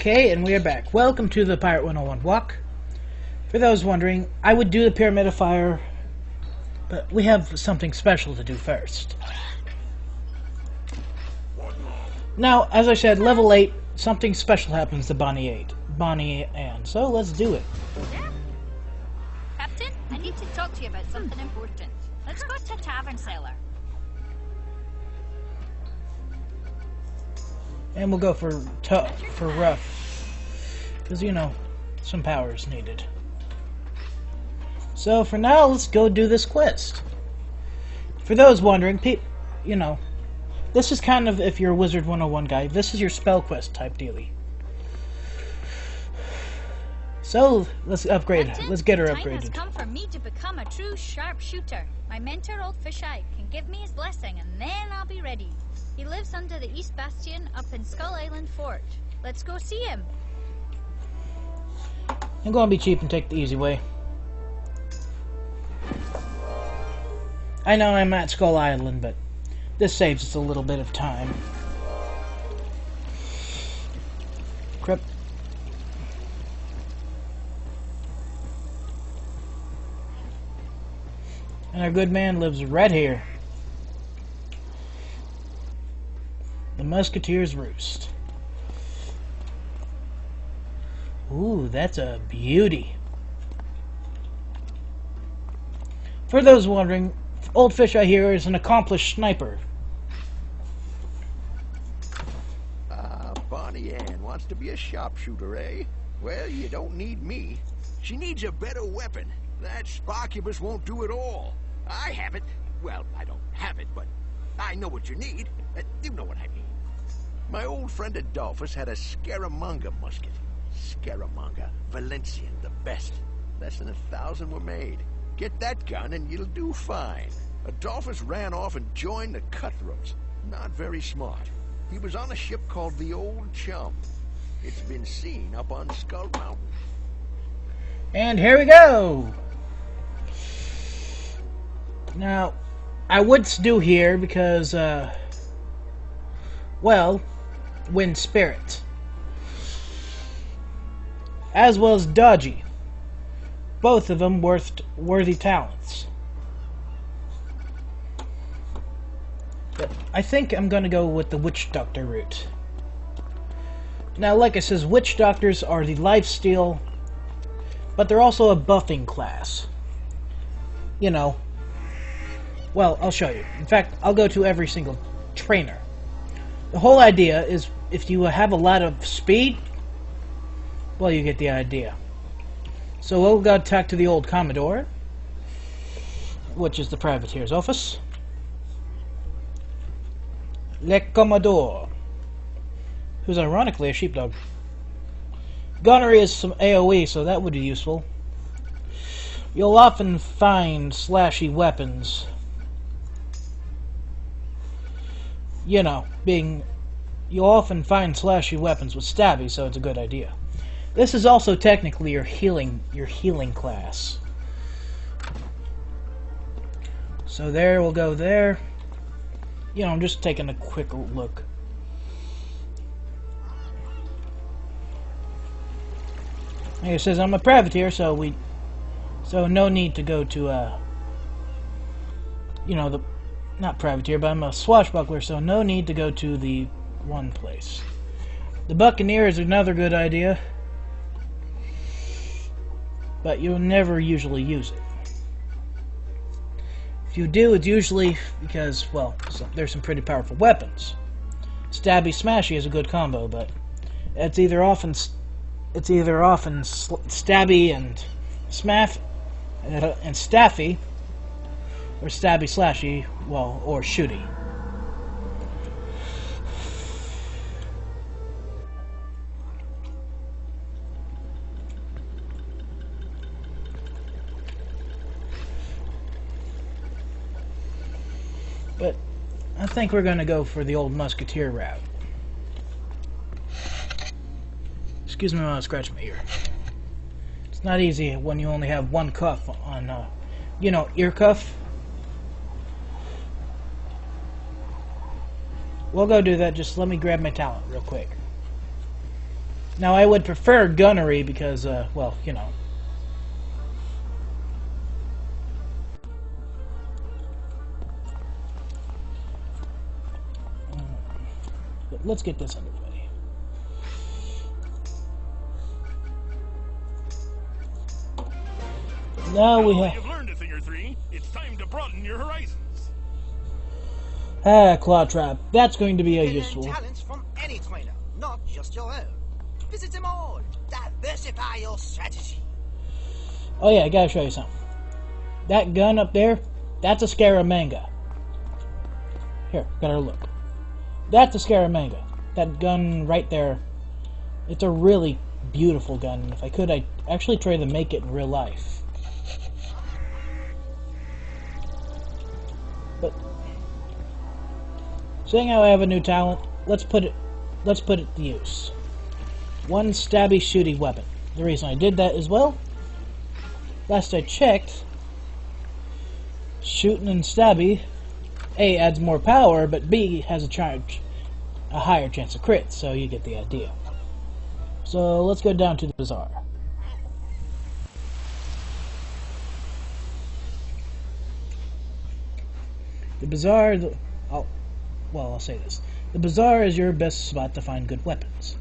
Okay, and we are back. Welcome to the Pirate 101 walk. For those wondering, I would do the Pyramid of Fire, but we have something special to do first. Now, as I said, level 8, something special happens to Bonnie Ann. So let's do it. Yeah. Captain, I need to talk to you about something important. Let's go to Tavern Cellar. And we'll go for rough, because you know, some power is needed. So for now, let's go do this quest. For those wondering, you know, this is kind of, if you're a Wizard 101 guy, this is your spell quest type dealie. So let's upgrade. Captain, Let's get her time upgraded. has come for me to become a true sharpshooter. My mentor, Old Fisheye, can give me his blessing, and then I'll be ready. He lives under the East Bastion up in Skull Island Fort. Let's go see him. I'm going to be cheap and take the easy way. I know I'm at Skull Island, but this saves us a little bit of time. Crap. And our good man lives right here. The Musketeer's Roost. Ooh, that's a beauty. For those wondering, Old Fisheye here is an accomplished sniper. Bonnie Ann wants to be a sharpshooter, eh? Well, you don't need me. She needs a better weapon. That Sparkubus won't do it all. I have it. Well, I don't have it, but I know what you need. You know what I mean. My old friend Adolphus had a Scaramanga musket. Scaramanga, Valencian, the best. Less than 1,000 were made. Get that gun and you'll do fine. Adolphus ran off and joined the cutthroats. Not very smart. He was on a ship called the Old Chum. It's been seen up on Skull Mountain. And here we go! Now, I would do here because, well, Wind Spirit. As well as Dodgy. Both of them worthy talents. But I think I'm going to go with the Witch Doctor route. Now, like I says, Witch Doctors are the lifesteal, but they're also a buffing class. You know. Well, I'll show you. In fact, I'll go to every single trainer. The whole idea is, if you have a lot of speed, well, you get the idea. So we'll go talk to the old Commodore, which is the privateer's office. Le Commodore, who's ironically a sheepdog. Gunnery is some AoE, so that would be useful. You'll often find slashy weapons. You know, you'll often find slashy weapons with stabby, so it's a good idea. This is also technically your healing class. So there, we'll go there. You know, I'm just taking a quick look. Like it says, I'm a privateer, so no need to go to you know, not privateer, but I'm a swashbuckler, so no need to go to the one place. The Buccaneer is another good idea, but you'll never usually use it. If you do, it's usually because, well, there's some pretty powerful weapons. Stabby Smashy is a good combo, but it's either often Stabby and Smaff and Staffy, or Stabby Slashy, well, or Shooty. But I think we're going to go for the old Musketeer route. Excuse me while I scratch my ear. It's not easy when you only have one cuff on, you know, ear cuff. We'll go do that. Just let me grab my talent real quick. Now, I would prefer gunnery because, well, you know. But let's get this underway. Now we have... You've learned a thing or three. It's time to broaden your horizons. Claw trap. That's going to be a useful. Talents from any trainer, not just your own. Visit them all. Diversify your strategy. Oh yeah, I gotta show you something. That gun up there, that's a Scaramanga. Here, gotta look. That's a Scaramanga. That gun right there, it's a really beautiful gun. If I could, I'd actually try to make it in real life. But seeing how I have a new talent, let's put it to use. One stabby shooty weapon. The reason I did that as well, last I checked, shooting and stabby, A, adds more power, but B, has a higher chance of crit, so you get the idea. So let's go down to the bazaar. The bazaar, I'll say this. The bazaar is your best spot to find good weapons.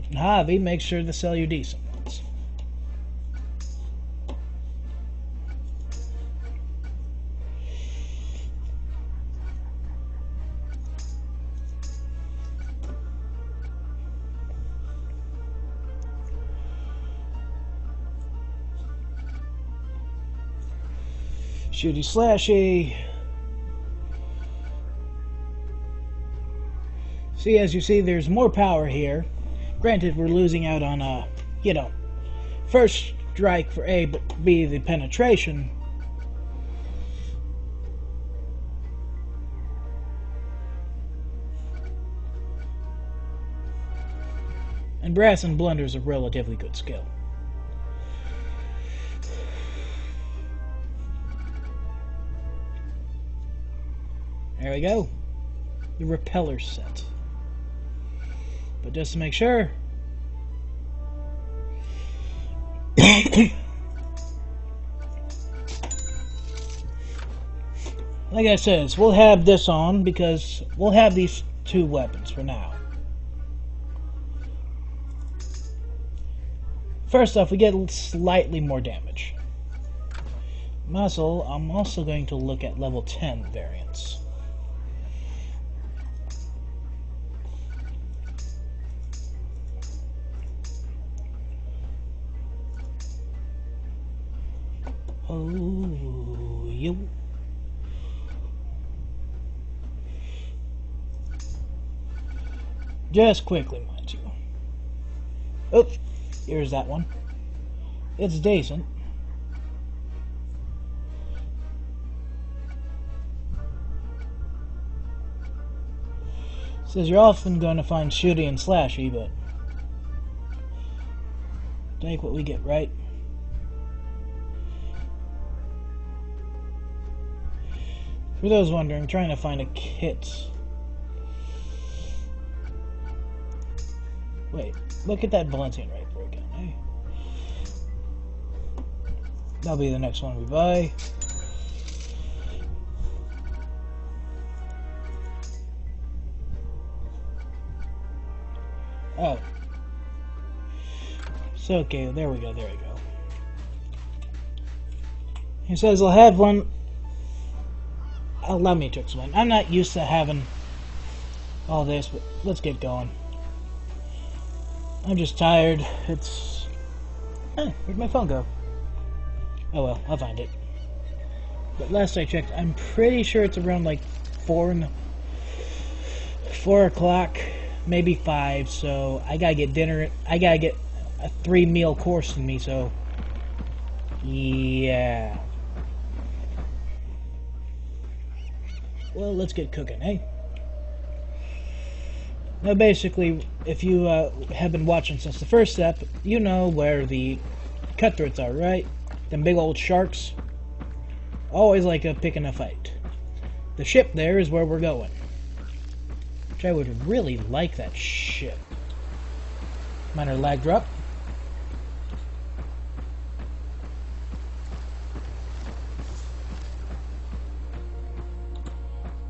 And Javi makes sure to sell you decent ones. Shooty slashy. See, as you see, there's more power here. Granted, we're losing out on, you know, first strike for A, but B, the penetration. And brass and blunder is a relatively good skill. There we go. The repeller set. But just to make sure. Like I said, we'll have this on because we'll have these two weapons for now. First off, we get slightly more damage. Muzzle, I'm also going to look at level 10 variants. Oh, you. Just quickly, mind you. Oh, here's that one. It's decent. Says you're often going to find shooty and slashy, but take what we get, right? For those wondering, trying to find a kit. Wait, look at that Valencian Rifle again, eh? That'll be the next one we buy. Oh. So, okay, there we go, there we go. He says I'll have one. Allow me to explain. I'm not used to having all this, but let's get going. I'm just tired. It's... where'd my phone go? Oh well, I'll find it. But last I checked, I'm pretty sure it's around like 4 o'clock, maybe 5, so I gotta get dinner. I gotta get a 3-meal course in me, so... yeah. Well, let's get cooking, eh? Now, basically, if you have been watching since the first step, you know where the cutthroats are, right? Them big old sharks. Always like picking a fight. The ship there is where we're going. Which I would really like that ship. Minor lag drop.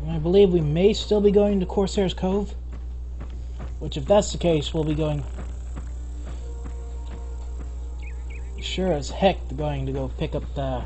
And I believe we may still be going to Corsair's Cove. Which, if that's the case, we'll be going... sure as heck going to go pick up the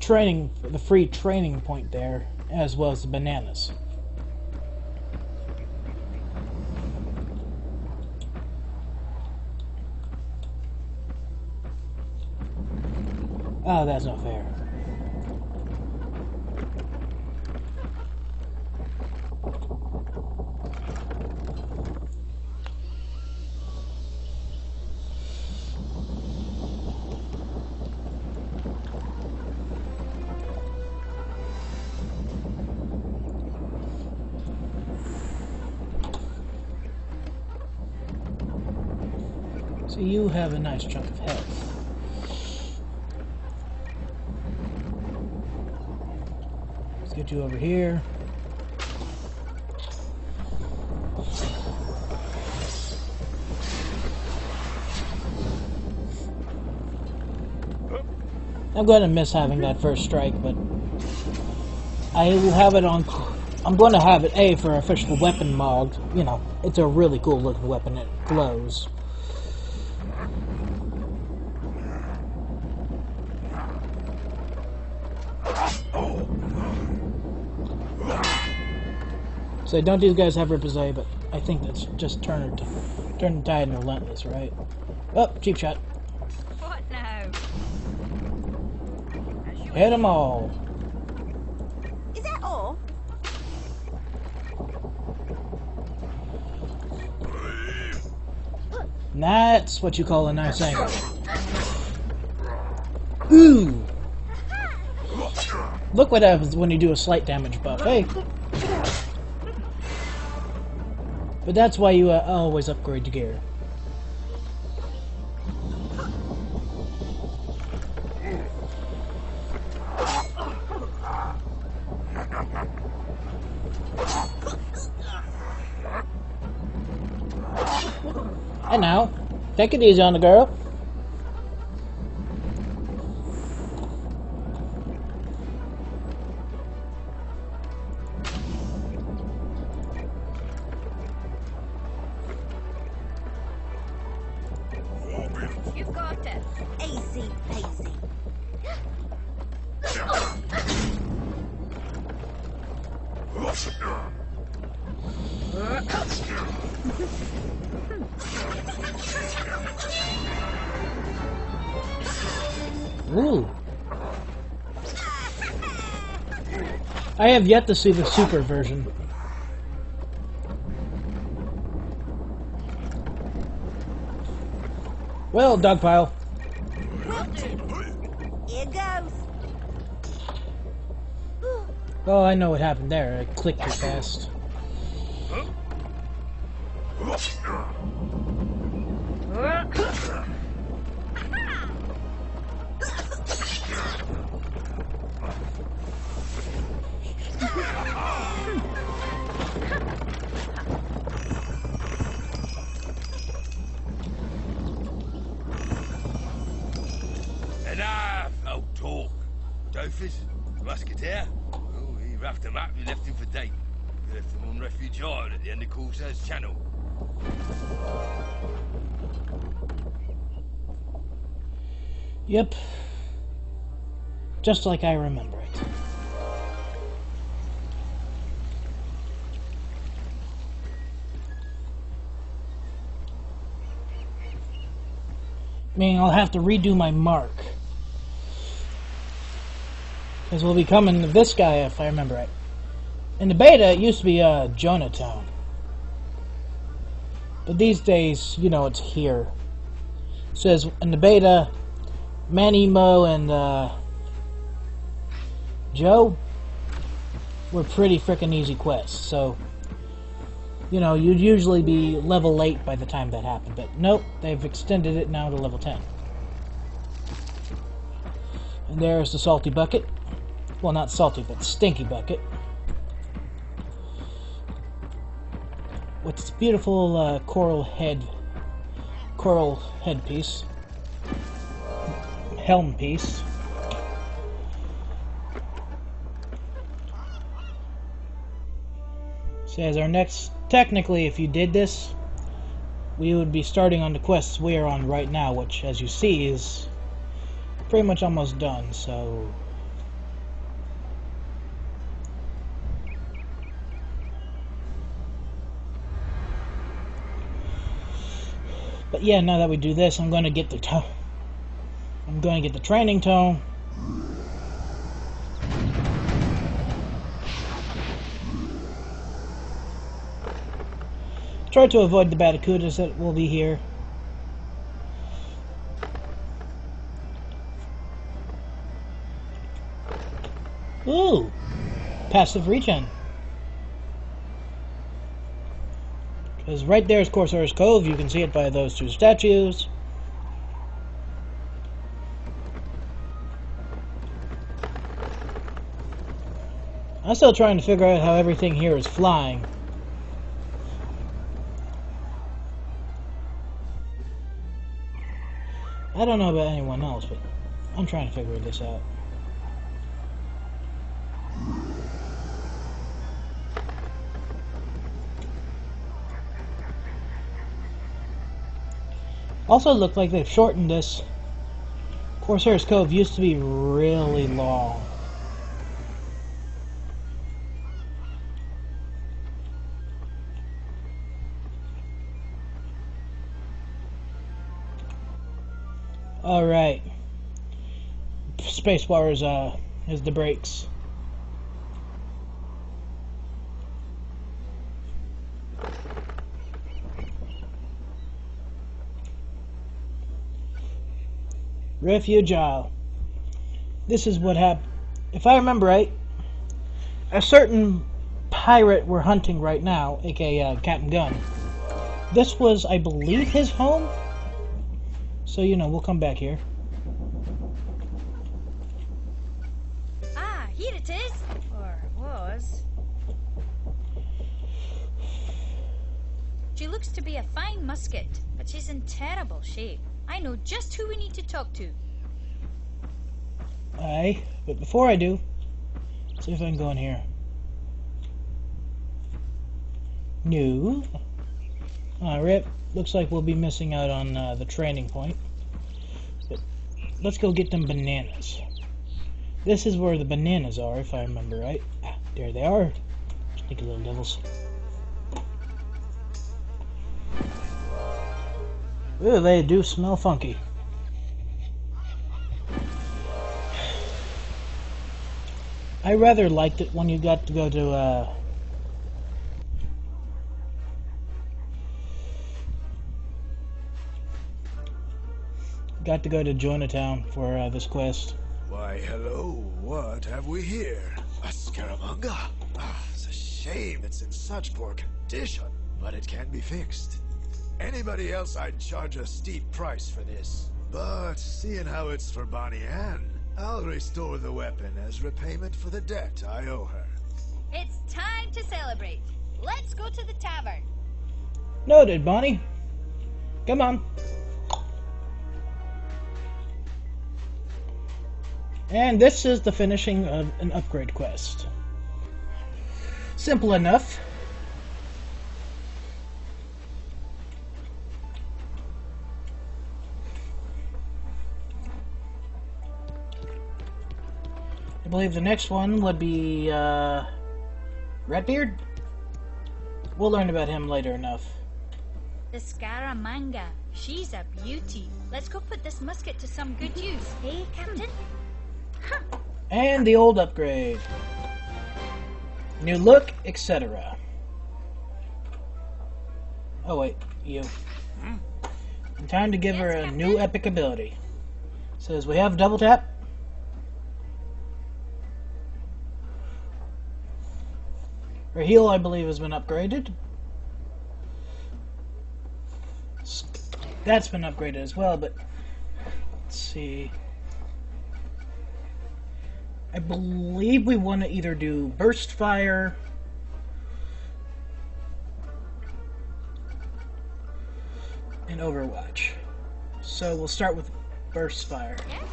training, the free training point there, as well as the bananas. Oh, that's not fair. So you have a nice chunk of health. Let's get you over here. I'm going to miss having that first strike, but I will have it on. I'm going to have it for official weapon mod. You know, it's a really cool looking weapon. It glows. So don't these guys have Ripazay, but I think that's just turn the tide and relentless, right? Oh, cheap shot. What now? Hit them all. Is that all? That's what you call a nice angle. Ooh! Look what happens when you do a slight damage buff, hey? But that's why you always upgrade your gear. And now, take it easy on the girl. You've got it. Easy peasy. Ooh. I have yet to see the super version. Well, dogpile. Here goes. Oh, I know what happened there. I clicked too fast. Enough, old talk. Doofus, musketeer. Oh, he roughed him up, we left him for dead. We left him on Refuge Island at the end of Corsair's Channel. Yep. Just like I remember it. Meaning I'll have to redo my mark. Because we'll be coming to this guy, if I remember right. In the beta, it used to be Jonatown. But these days, you know, it's here. It says in the beta, Manny, Mo, and Joe were pretty frickin' easy quests. So, you know, you'd usually be level 8 by the time that happened. But nope, they've extended it now to level 10. And there's the salty bucket. Well, not salty, but stinky bucket. with this beautiful coral headpiece, helm piece. So as our next, technically if you did this, we would be starting on the quests we are on right now, which as you see is pretty much almost done, so... But yeah, now that we do this, I'm going to get the training tome. Try to avoid the Batacudas that will be here. Ooh! Passive regen. Because right there is Corsair's Cove. You can see it by those two statues. I'm still trying to figure out how everything here is flying. I don't know about anyone else, but I'm trying to figure this out. Also, looked like they've shortened this. Corsair's Cove used to be really long. Alright. Spacebar is the brakes. Refuge Isle. This is what happened. If I remember right, a certain pirate we're hunting right now, aka Captain Gunn. This was, I believe, his home. So, you know, we'll come back here. Ah, here it is. Or was. She looks to be a fine musket, but she's in terrible shape. I know just who we need to talk to. Aye, but before I do, let's see if I can go in here. No. Rip. Looks like we'll be missing out on the training point. But let's go get them bananas. This is where the bananas are, if I remember right. Ah, there they are. Sneaky little devils. Ooh, they do smell funky. I rather liked it when you got to go to Jonatown for this quest. Why, hello. What have we here? A scaramanga? Ah, it's a shame it's in such poor condition, but it can be fixed. Anybody else, I'd charge a steep price for this. But seeing how it's for Bonnie Ann, I'll restore the weapon as repayment for the debt I owe her. It's time to celebrate. Let's go to the tavern. Noted, Bonnie. Come on. And this is the finishing of an upgrade quest. Simple enough. I believe the next one would be Redbeard. We'll learn about him later enough. The Scaramanga. She's a beauty. Let's go put this musket to some good use. Eh, Captain? And the old upgrade. New look, etc. Oh wait, you. Time to give her a new epic ability. Says we have double tap. Her heal, I believe, has been upgraded. That's been upgraded as well, but let's see. I believe we want to either do burst fire in Overwatch. So we'll start with burst fire. Yes?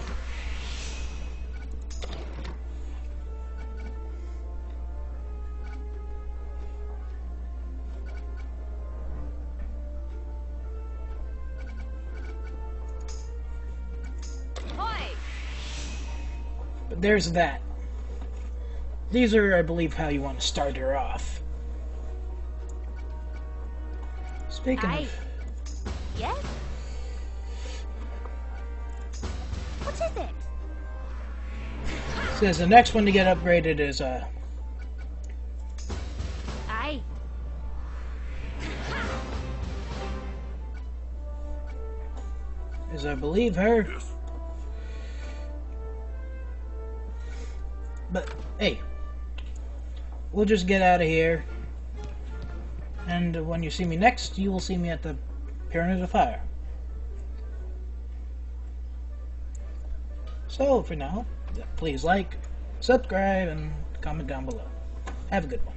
But there's that. These are, I believe, how you want to start her off. Speaking Aye. of... Yes? What is it? Says the next one to get upgraded is, Aye. I believe her. Yes. But, hey. We'll just get out of here. And when you see me next, you will see me at the Pyramid of Fire. So, for now, please like, subscribe, and comment down below. Have a good one.